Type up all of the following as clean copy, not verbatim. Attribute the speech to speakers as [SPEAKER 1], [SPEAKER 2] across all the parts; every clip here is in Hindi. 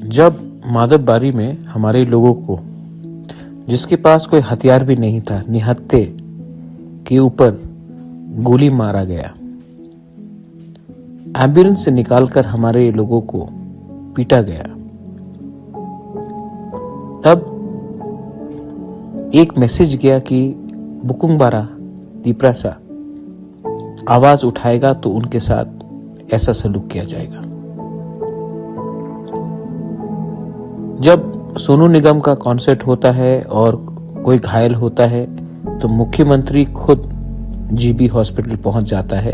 [SPEAKER 1] जब माधवबारी में हमारे लोगों को, जिसके पास कोई हथियार भी नहीं था, निहत्थे के ऊपर गोली मारा गया, एम्बुलेंस से निकालकर हमारे लोगों को पीटा गया, तब एक मैसेज गया कि बुकुंगबारा तिप्रासा आवाज उठाएगा तो उनके साथ ऐसा सलूक किया जाएगा। जब सोनू निगम का कॉन्सर्ट होता है और कोई घायल होता है तो मुख्यमंत्री खुद जीबी हॉस्पिटल पहुंच जाता है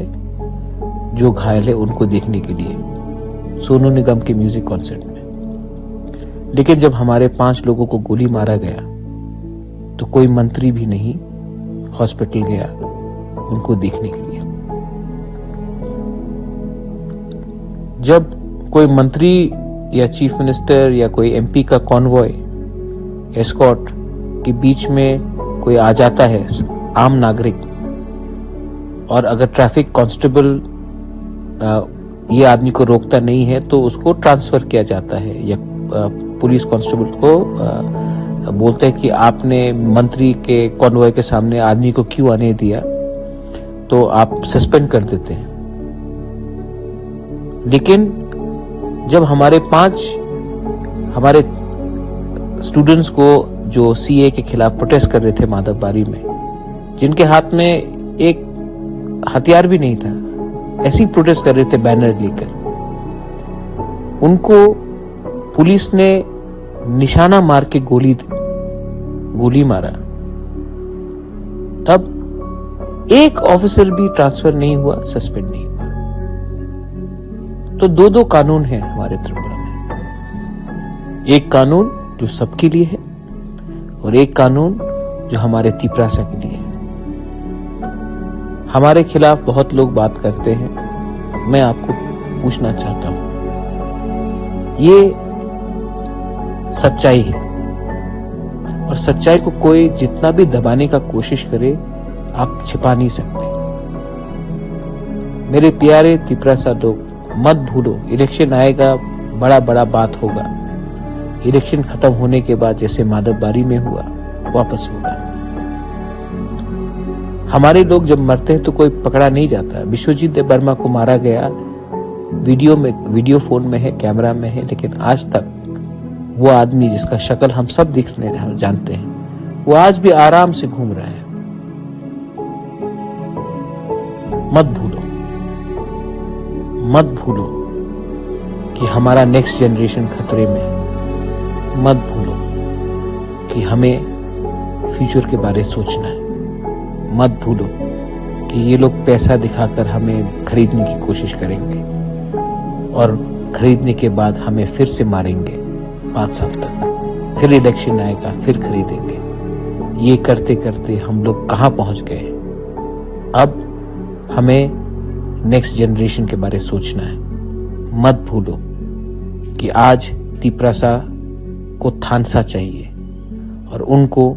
[SPEAKER 1] जो घायल है उनको देखने के लिए सोनू निगम के म्यूजिक कॉन्सर्ट में। लेकिन जब हमारे 5 लोगों को गोली मारा गया तो कोई मंत्री भी नहीं हॉस्पिटल गया उनको देखने के लिए। जब कोई मंत्री या चीफ मिनिस्टर या कोई एमपी का कॉन्वॉय एस्कॉर्ट के बीच में कोई आ जाता है, आम नागरिक, और अगर ट्रैफिक कांस्टेबल ये आदमी को रोकता नहीं है तो उसको ट्रांसफर किया जाता है, या पुलिस कांस्टेबल को बोलते हैं कि आपने मंत्री के कॉन्वॉय के सामने आदमी को क्यों आने दिया, तो आप सस्पेंड कर देते हैं। लेकिन जब हमारे 5 स्टूडेंट्स को जो सीए के खिलाफ प्रोटेस्ट कर रहे थे माधवबारी में, जिनके हाथ में एक हथियार भी नहीं था, ऐसे ही प्रोटेस्ट कर रहे थे बैनर लेकर, उनको पुलिस ने निशाना मार के गोली मारा, तब एक ऑफिसर भी ट्रांसफर नहीं हुआ, सस्पेंड नहीं हुआ। तो 2 कानून हैं हमारे त्रिपुरा में, एक कानून जो सबके लिए है और एक कानून जो हमारे तिप्रासा के लिए है। हमारे खिलाफ बहुत लोग बात करते हैं, मैं आपको पूछना चाहता हूं, ये सच्चाई है और सच्चाई को कोई जितना भी दबाने का कोशिश करे आप छिपा नहीं सकते। मेरे प्यारे तिप्रासा लोग, मत भूलो, इलेक्शन आएगा, बड़ा बात होगा। इलेक्शन खत्म होने के बाद जैसे माधवबारी में हुआ वापस होगा। हमारे लोग जब मरते हैं तो कोई पकड़ा नहीं जाता। विश्वजीत देव वर्मा को मारा गया, वीडियो फोन में है, कैमरा में है, लेकिन आज तक वो आदमी जिसका शक्ल हम सब जानते हैं, वो आज भी आराम से घूम रहा है। मत भूलो कि हमारा नेक्स्ट जनरेशन खतरे में है। मत भूलो कि हमें फ्यूचर के बारे में सोचना है। मत भूलो कि ये लोग पैसा दिखाकर हमें खरीदने की कोशिश करेंगे और खरीदने के बाद हमें फिर से मारेंगे 5 साल तक, फिर इलेक्शन आएगा, फिर खरीदेंगे। ये करते करते हम लोग कहां पहुंच गए। अब हमें नेक्स्ट जनरेशन के बारे में सोचना है। मत भूलो कि आज तिप्रासा को थानसा चाहिए और उनको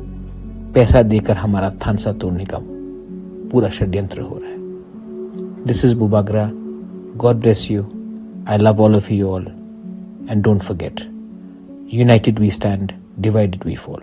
[SPEAKER 1] पैसा देकर हमारा थानसा तोड़ने का पूरा षड्यंत्र हो रहा है। दिस इज बुबागरा। God bless you. I love all of you all and don't forget, united we stand, divided we fall.